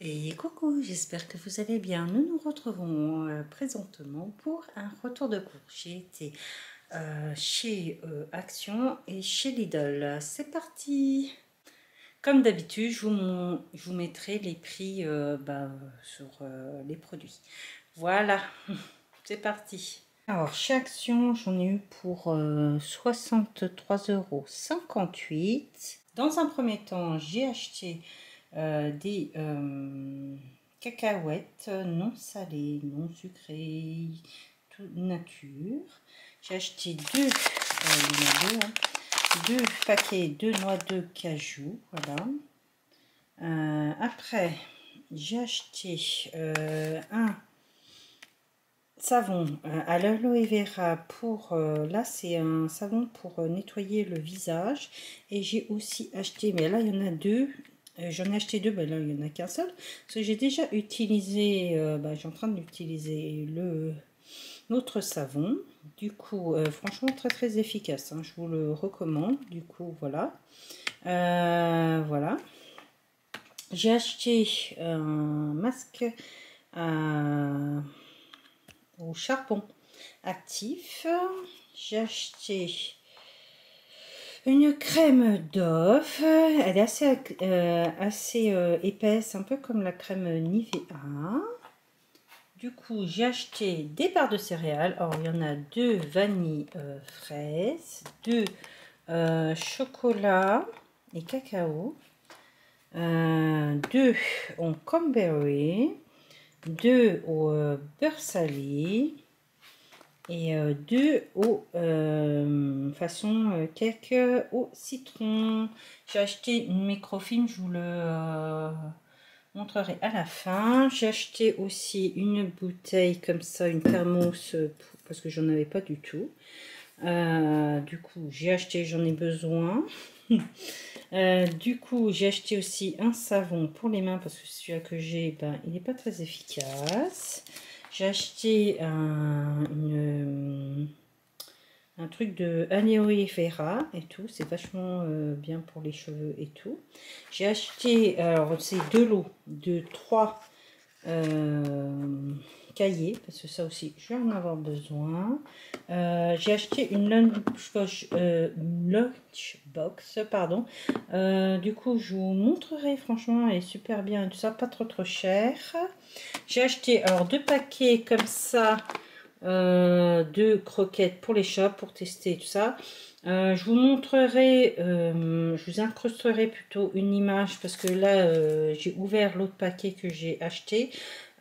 Et coucou, j'espère que vous allez bien. Nous nous retrouvons présentement pour un retour de cours. J'ai été chez Action et chez Lidl. C'est parti. Comme d'habitude, je vous mettrai les prix sur les produits. Voilà, c'est parti. Alors, chez Action, j'en ai eu pour 63,58 €. Dans un premier temps, j'ai acheté des cacahuètes non salées, non sucrées, tout nature. J'ai acheté deux paquets de noix de cajou, voilà. Après, j'ai acheté un savon à l'aloe vera pour, là c'est un savon pour nettoyer le visage. Et j'ai aussi acheté, mais là il y en a deux. J'en ai acheté deux, mais là il n'y en a qu'un seul. Parce que j'ai déjà utilisé, j'ai en train d'utiliser l'autre savon. Du coup, franchement très très efficace, hein, je vous le recommande. Du coup, voilà. Voilà. J'ai acheté un masque au charbon actif. J'ai acheté une crème Dove, elle est assez épaisse, un peu comme la crème Nivea. Du coup, j'ai acheté des barres de céréales. Alors, il y en a deux vanille fraise, deux chocolat et cacao, deux en cranberry, deux au beurre salé et deux au façon cake au citron. J'ai acheté une microfilm, je vous le montrerai à la fin. J'ai acheté aussi une bouteille comme ça, une thermos, parce que j'en avais pas du tout. Du coup, j'ai acheté, j'en ai besoin. Du coup, j'ai acheté aussi un savon pour les mains parce que celui-là que j'ai, il n'est pas très efficace. J'ai acheté un truc de aloe vera et tout, c'est vachement bien pour les cheveux et tout. J'ai acheté, alors c'est de l'eau de 3 cahiers, parce que ça aussi je vais en avoir besoin. J'ai acheté une lunchbox, pardon. Du coup, je vous montrerai, franchement, elle est super bien et tout ça, pas trop cher. J'ai acheté alors deux paquets comme ça de croquettes pour les chats, pour tester tout ça. Je vous montrerai, je vous incrusterai plutôt une image parce que là j'ai ouvert l'autre paquet que j'ai acheté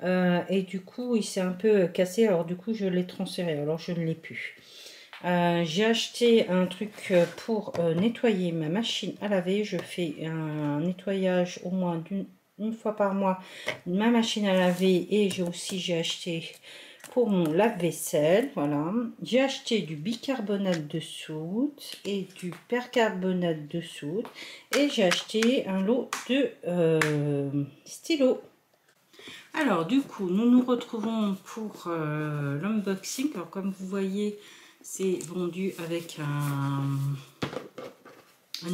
et du coup il s'est un peu cassé, alors du coup je l'ai transféré, alors je ne l'ai plus. J'ai acheté un truc pour nettoyer ma machine à laver. Je fais un nettoyage au moins une fois par mois ma machine à laver, et j'ai acheté pour mon lave-vaisselle, voilà. J'ai acheté du bicarbonate de soude et du percarbonate de soude, et j'ai acheté un lot de stylos. Alors du coup, nous nous retrouvons pour l'unboxing. Alors comme vous voyez, c'est vendu avec un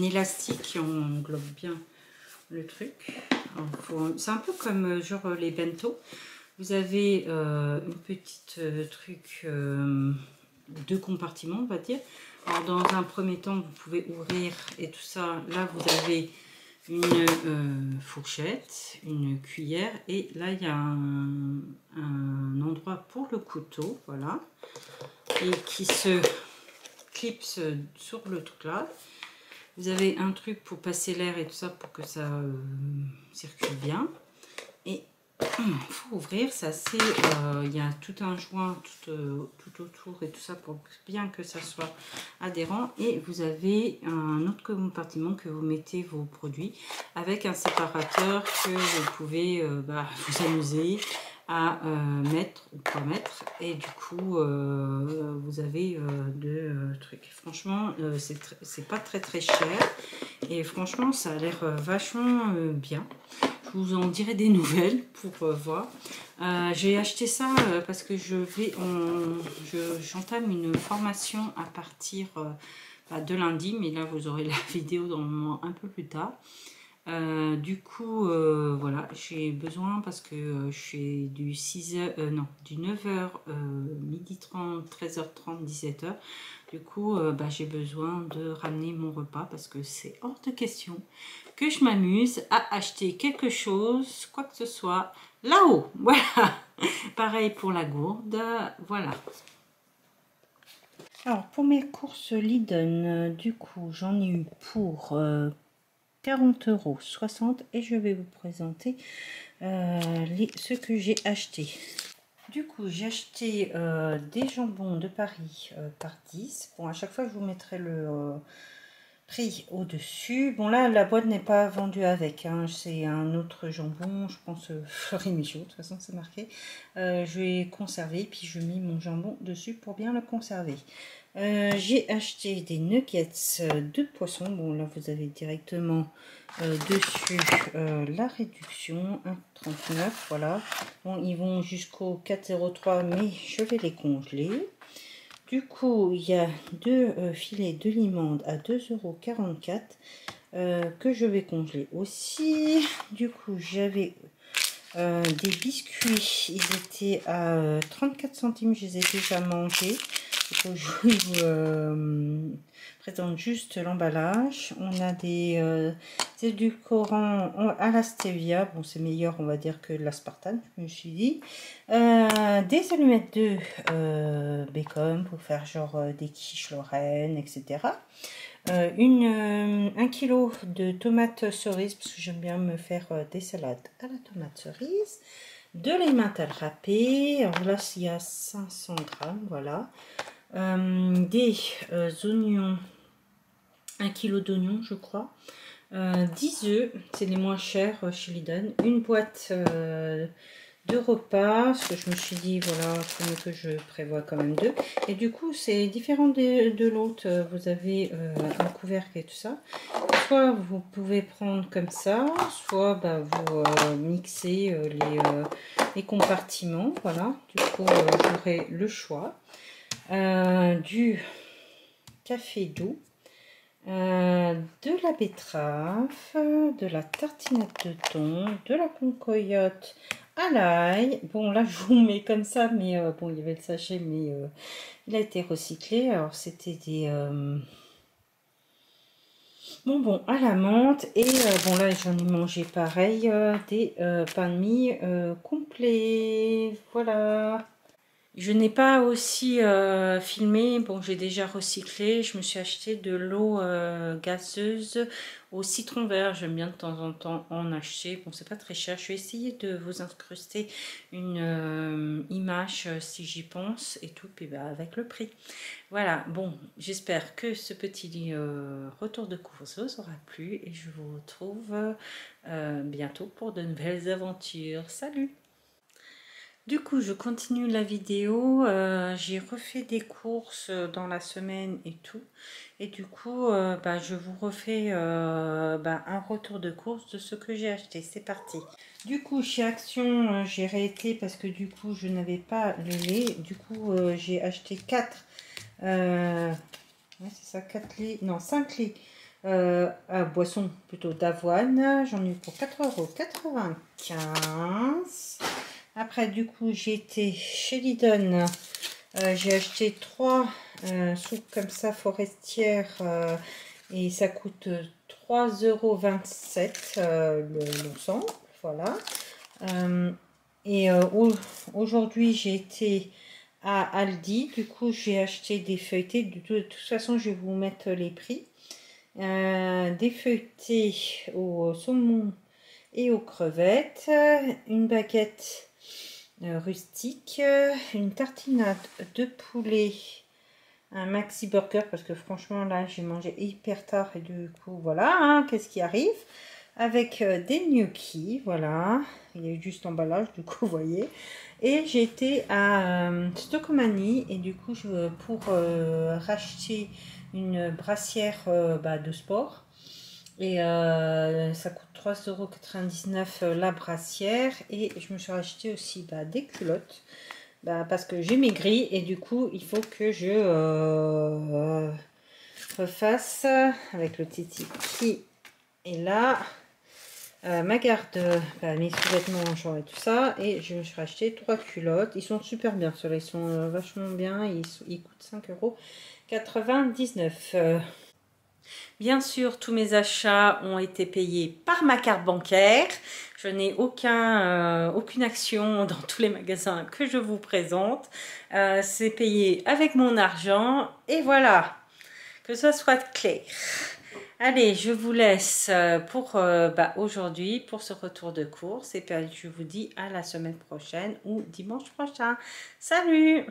élastique qui englobe bien le truc. C'est un peu comme genre les bento. Vous avez une petite truc, deux compartiments, on va dire. Alors dans un premier temps, vous pouvez ouvrir et tout ça. Là, vous avez une fourchette, une cuillère, et là il y a un endroit pour le couteau, voilà, et qui se clipse sur le truc là. Vous avez un truc pour passer l'air et tout ça pour que ça circule bien. Et il faut ouvrir, c'est assez, il y a tout un joint tout autour et tout ça pour bien que ça soit adhérent. Et vous avez un autre compartiment que vous mettez vos produits, avec un séparateur que vous pouvez vous amuser à mettre ou pas mettre. Et du coup vous avez deux trucs. Franchement c'est pas très cher, et franchement ça a l'air vachement bien. Je vous en dirai des nouvelles pour voir. J'ai acheté ça parce que j'entame une formation à partir de lundi, mais là vous aurez la vidéo dans le moment un peu plus tard. Du coup, voilà, j'ai besoin parce que je fais du 6h, non, du 9h, 12h30, 13h30, 17h. Du coup, bah, j'ai besoin de ramener mon repas parce que c'est hors de question que je m'amuse à acheter quelque chose, quoi que ce soit, là-haut. Voilà. Pareil pour la gourde. Voilà. Alors, pour mes courses Lidl, du coup, j'en ai eu pour 40,60 € et je vais vous présenter ce que j'ai acheté. Du coup, j'ai acheté des jambons de Paris par 10. Bon, à chaque fois, je vous mettrai le prix au-dessus. Bon, là, la boîte n'est pas vendue avec. Hein. C'est un autre jambon, je pense Fleury Michaud. De toute façon, c'est marqué. Je vais conserver, puis je mets mon jambon dessus pour bien le conserver. J'ai acheté des nuggets de poisson. Bon, là, vous avez directement dessus la réduction 1,39 €. Voilà. Bon, ils vont jusqu'au 4,03 €, mais je vais les congeler. Du coup, il y a deux filets de limande à 2,44 € que je vais congeler aussi. Du coup, j'avais des biscuits. Ils étaient à 34 centimes. Je les ai déjà mangés. Je vous présente juste l'emballage. On a des édulcorants à la stevia. Bon, c'est meilleur, on va dire, que l'aspartame, je me suis dit. Des allumettes de bacon pour faire genre des quiches Lorraine, etc. 1 kg de tomates cerises, parce que j'aime bien me faire des salades à la tomate cerise. De l'emmental râpé. Alors là, il y a 500 grammes, voilà. Des oignons, 1 kg d'oignons je crois, 10 œufs, c'est les moins chers chez Lidl, une boîte de repas, parce que je me suis dit voilà, il faut mieux que je prévois quand même deux, et du coup c'est différent de l'autre. Vous avez un couvercle et tout ça, soit vous pouvez prendre comme ça, soit bah, vous mixez les compartiments, voilà, du coup j'aurai le choix. Du café doux, de la betterave, de la tartinade de thon, de la concoyote à l'ail. Bon, là, je vous mets comme ça, mais bon, il y avait le sachet, mais il a été recyclé. Alors, c'était des bonbons à la menthe. Et bon, là, j'en ai mangé pareil, des pains de mie complets. Voilà. Je n'ai pas aussi filmé, bon j'ai déjà recyclé, je me suis acheté de l'eau gazeuse au citron vert, j'aime bien de temps en temps en acheter, bon c'est pas très cher, je vais essayer de vous incruster une image si j'y pense et tout, puis bah, avec le prix. Voilà, bon j'espère que ce petit retour de course vous aura plu et je vous retrouve bientôt pour de nouvelles aventures. Salut! Du coup, je continue la vidéo. J'ai refait des courses dans la semaine et tout. Et du coup, bah, je vous refais bah, un retour de course de ce que j'ai acheté. C'est parti. Du coup, chez Action, j'ai réété parce que du coup, je n'avais pas le lait. Du coup, j'ai acheté 4. Ouais, c'est ça, 4 laits. Non, 5 laits. Boisson plutôt d'avoine. J'en ai eu pour 4,95 €. Après, du coup, j'ai été chez Lidl. J'ai acheté 3 soupes comme ça forestières et ça coûte 3,27 € l'ensemble. Voilà. Aujourd'hui, j'ai été à Aldi. Du coup, j'ai acheté des feuilletés. De toute façon, je vais vous mettre les prix. Des feuilletés au saumon et aux crevettes. Une baguette rustique, une tartinade de poulet, un maxi burger parce que franchement là j'ai mangé hyper tard et du coup voilà hein, qu'est-ce qui arrive avec des gnocchis, voilà, il y a eu juste l'emballage du coup vous voyez. Et j'ai été à Stocomanie et du coup pour racheter une brassière bah, de sport. Et ça coûte 3,99 € la brassière. Et je me suis acheté aussi bah, des culottes. Bah, parce que j'ai maigri. Et du coup, il faut que je refasse avec le titi qui est là. ma garde, mes sous-vêtements, genre et tout ça. Et je me suis acheté 3 culottes. Ils sont super bien, ceux-là. Ils sont vachement bien. Ils coûtent 5,99 €. Bien sûr, tous mes achats ont été payés par ma carte bancaire. Je n'ai aucune action dans tous les magasins que je vous présente. C'est payé avec mon argent. Et voilà, que ce soit clair. Allez, je vous laisse pour aujourd'hui, pour ce retour de course. Et puis, je vous dis à la semaine prochaine ou dimanche prochain. Salut!